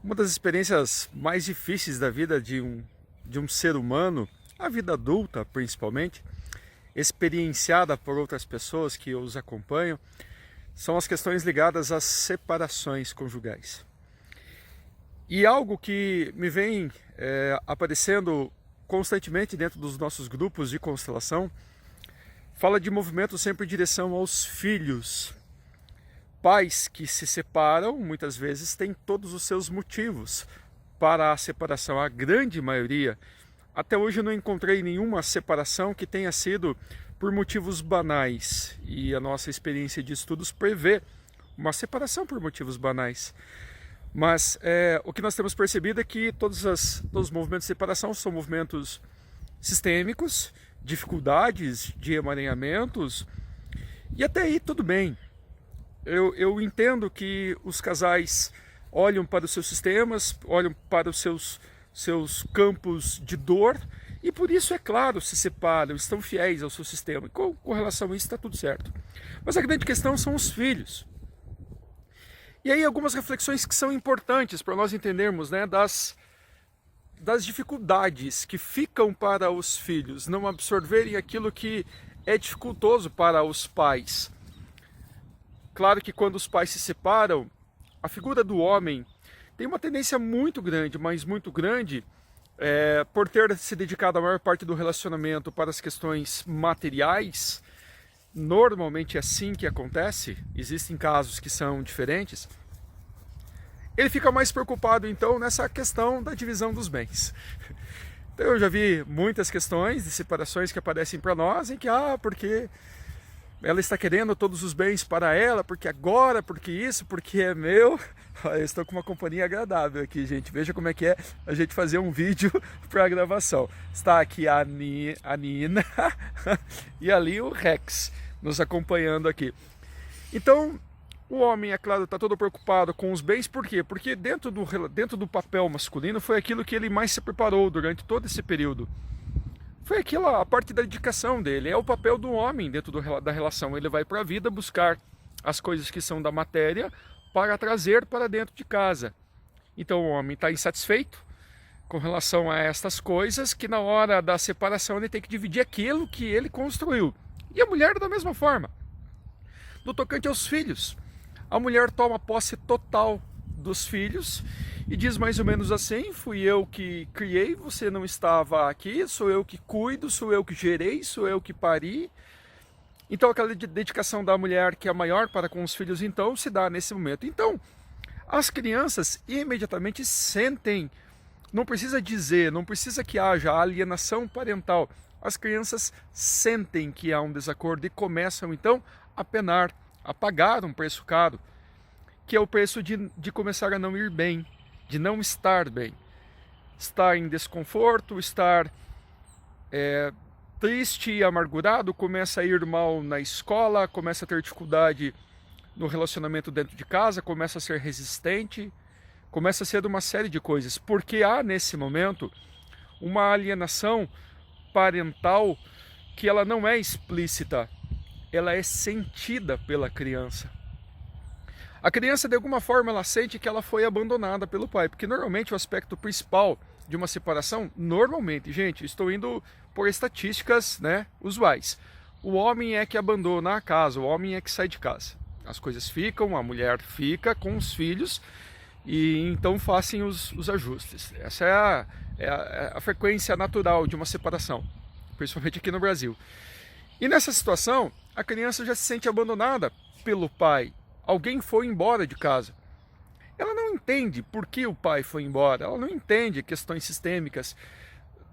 Uma das experiências mais difíceis da vida de um ser humano, a vida adulta principalmente, experienciada por outras pessoas que os acompanham, são as questões ligadas às separações conjugais. E algo que me vem aparecendo constantemente dentro dos nossos grupos de constelação, fala de movimento sempre em direção aos filhos. Pais que se separam, muitas vezes, têm todos os seus motivos para a separação. A grande maioria, até hoje eu não encontrei nenhuma separação que tenha sido por motivos banais. E a nossa experiência de estudos prevê uma separação por motivos banais. Mas o que nós temos percebido é que todos os movimentos de separação são movimentos sistêmicos, dificuldades de emaranhamentos, e até aí tudo bem. Eu entendo que os casais olham para os seus sistemas, olham para os seus campos de dor, e por isso, é claro, se separam, estão fiéis ao seu sistema. Com relação a isso está tudo certo. Mas a grande questão são os filhos. E aí algumas reflexões que são importantes para nós entendermos, né, das dificuldades que ficam para os filhos não absorverem aquilo que é dificultoso para os pais. Claro que quando os pais se separam, a figura do homem tem uma tendência muito grande, mas muito grande, por ter se dedicado a maior parte do relacionamento para as questões materiais. Normalmente é assim que acontece, existem casos que são diferentes. Ele fica mais preocupado então nessa questão da divisão dos bens. Então eu já vi muitas questões de separações que aparecem para nós em que, porque ela está querendo todos os bens para ela, porque agora, porque isso, porque é meu. Eu estou com uma companhia agradável aqui, gente. Veja como é que é a gente fazer um vídeo para a gravação. Está aqui a Nina e ali o Rex nos acompanhando aqui. Então, o homem, é claro, está todo preocupado com os bens. Por quê? Porque dentro do papel masculino foi aquilo que ele mais se preparou durante todo esse período. Foi aquela a parte da dedicação dele, é o papel do homem dentro da relação. Ele vai para a vida buscar as coisas que são da matéria para trazer para dentro de casa. Então o homem está insatisfeito com relação a estas coisas, que na hora da separação ele tem que dividir aquilo que ele construiu. E a mulher da mesma forma. No tocante aos filhos, a mulher toma posse total dos filhos e diz mais ou menos assim: fui eu que criei, você não estava aqui, sou eu que cuido, sou eu que gerei, sou eu que pari. Então aquela dedicação da mulher, que é maior para com os filhos, então se dá nesse momento. Então as crianças imediatamente sentem, não precisa dizer, não precisa que haja alienação parental, as crianças sentem que há um desacordo e começam então a penar, a pagar um preço caro, que é o preço de começar a não ir bem, de não estar bem, estar em desconforto, estar triste e amargurado, começa a ir mal na escola, começa a ter dificuldade no relacionamento dentro de casa, começa a ser resistente, começa a ser uma série de coisas, porque há nesse momento uma alienação parental que ela não é explícita, ela é sentida pela criança. A criança, de alguma forma, ela sente que ela foi abandonada pelo pai, porque normalmente o aspecto principal de uma separação, normalmente, gente, estou indo por estatísticas, né, usuais. O homem é que abandona a casa, o homem é que sai de casa. As coisas ficam, a mulher fica com os filhos e então fazem os ajustes. Essa é a frequência natural de uma separação, principalmente aqui no Brasil. E nessa situação, a criança já se sente abandonada pelo pai. Alguém foi embora de casa. Ela não entende por que o pai foi embora, ela não entende questões sistêmicas,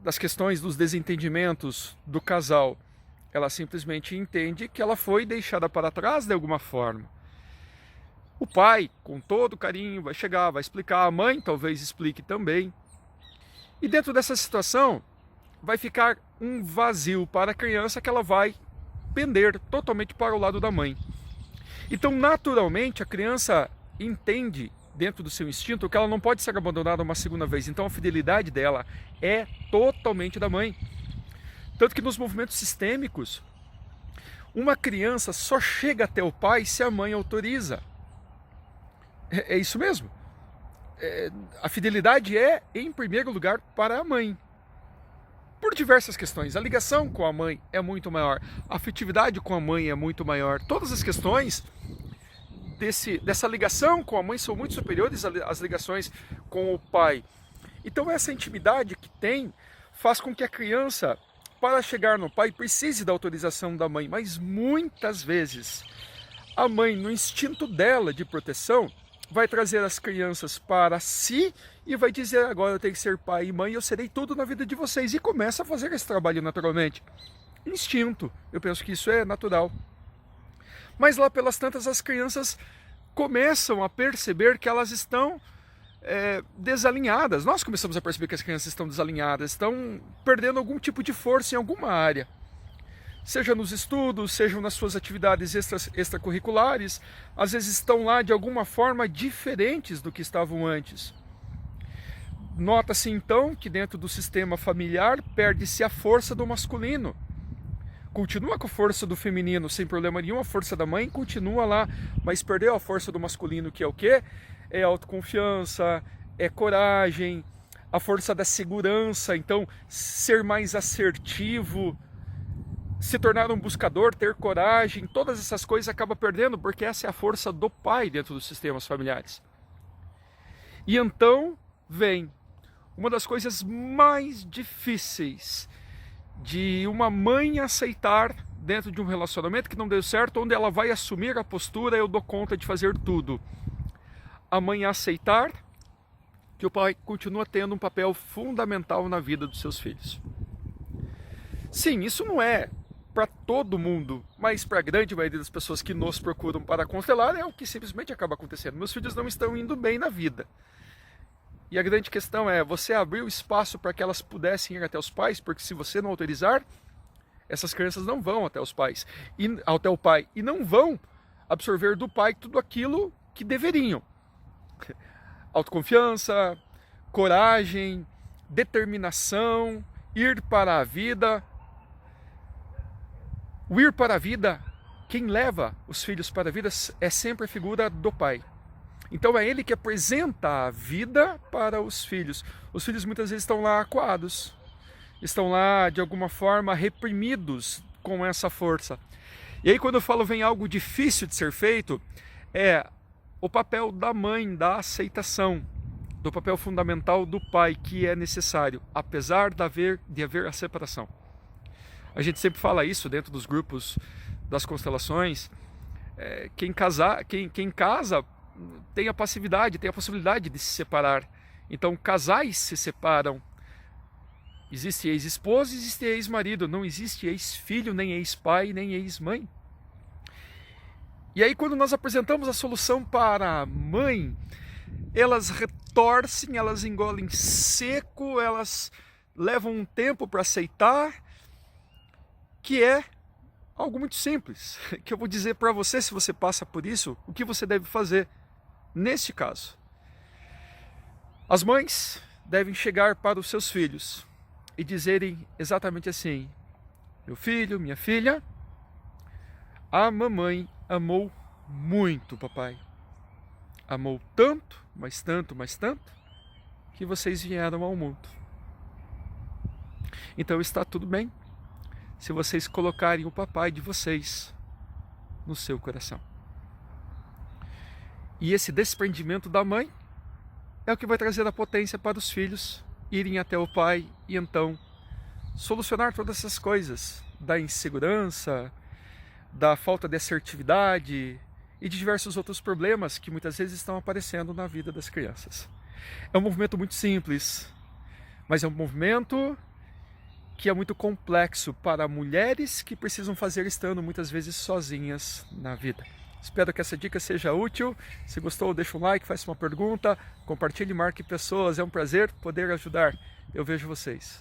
das questões dos desentendimentos do casal. Ela simplesmente entende que ela foi deixada para trás de alguma forma. O pai, com todo carinho, vai chegar, vai explicar, a mãe talvez explique também. E dentro dessa situação, vai ficar um vazio para a criança, que ela vai pender totalmente para o lado da mãe. Então, naturalmente, a criança entende, dentro do seu instinto, que ela não pode ser abandonada uma segunda vez. Então, a fidelidade dela é totalmente da mãe. Tanto que nos movimentos sistêmicos, uma criança só chega até o pai se a mãe autoriza. É isso mesmo. a fidelidade é, em primeiro lugar, para a mãe. Por diversas questões. A ligação com a mãe é muito maior. A afetividade com a mãe é muito maior. Todas as questões dessa ligação com a mãe são muito superiores às ligações com o pai. Então essa intimidade que tem faz com que a criança, para chegar no pai, precise da autorização da mãe. Mas muitas vezes a mãe, no instinto dela de proteção, vai trazer as crianças para si e vai dizer: agora eu tenho que ser pai e mãe, eu serei tudo na vida de vocês. E começa a fazer esse trabalho naturalmente. Instinto, eu penso que isso é natural. Mas lá pelas tantas as crianças começam a perceber que elas estão desalinhadas. Nós começamos a perceber que as crianças estão desalinhadas, estão perdendo algum tipo de força em alguma área. Seja nos estudos, sejam nas suas atividades extracurriculares, às vezes estão lá de alguma forma diferentes do que estavam antes. Nota-se então que dentro do sistema familiar perde-se a força do masculino. Continua com a força do feminino sem problema nenhum, a força da mãe continua lá, mas perdeu a força do masculino, que é o quê? É autoconfiança, é coragem, a força da segurança, então ser mais assertivo, se tornar um buscador, ter coragem, todas essas coisas acaba perdendo, porque essa é a força do pai dentro dos sistemas familiares. E então vem uma das coisas mais difíceis de uma mãe aceitar dentro de um relacionamento que não deu certo, onde ela vai assumir a postura: eu dou conta de fazer tudo. A mãe aceitar que o pai continua tendo um papel fundamental na vida dos seus filhos. Sim, isso não é para todo mundo, mas para a grande maioria das pessoas que nos procuram para constelar é o que simplesmente acaba acontecendo. Meus filhos não estão indo bem na vida. E a grande questão é: você abriu espaço para que elas pudessem ir até os pais? Porque se você não autorizar, essas crianças não vão até os pais, até o pai, e não vão absorver do pai tudo aquilo que deveriam. Autoconfiança, coragem, determinação, ir para a vida. O ir para a vida, quem leva os filhos para a vida é sempre a figura do pai. Então é ele que apresenta a vida para os filhos. Os filhos muitas vezes estão lá acuados, estão lá de alguma forma reprimidos com essa força. E aí quando eu falo vem algo difícil de ser feito, é o papel da mãe, da aceitação, do papel fundamental do pai, que é necessário, apesar de haver a separação. A gente sempre fala isso dentro dos grupos das constelações. Quem casa tem a passividade, tem a possibilidade de se separar. Então casais se separam. Existe ex-esposa, existe ex-marido, não existe ex-filho, nem ex-pai, nem ex-mãe. E aí quando nós apresentamos a solução para a mãe, elas retorcem, elas engolem seco, elas levam um tempo para aceitar, que é algo muito simples, que eu vou dizer para você, se você passa por isso, o que você deve fazer neste caso. As mães devem chegar para os seus filhos e dizerem exatamente assim: meu filho, minha filha, a mamãe amou muito papai. Amou tanto, mas tanto, mas tanto, que vocês vieram ao mundo. Então está tudo bem se vocês colocarem o papai de vocês no seu coração. E esse desprendimento da mãe é o que vai trazer a potência para os filhos irem até o pai e então solucionar todas essas coisas da insegurança, da falta de assertividade e de diversos outros problemas que muitas vezes estão aparecendo na vida das crianças. É um movimento muito simples, mas é um movimento que é muito complexo para mulheres que precisam fazer estando muitas vezes sozinhas na vida. Espero que essa dica seja útil. Se gostou, deixa um like, faça uma pergunta, compartilhe e marque pessoas. É um prazer poder ajudar. Eu vejo vocês.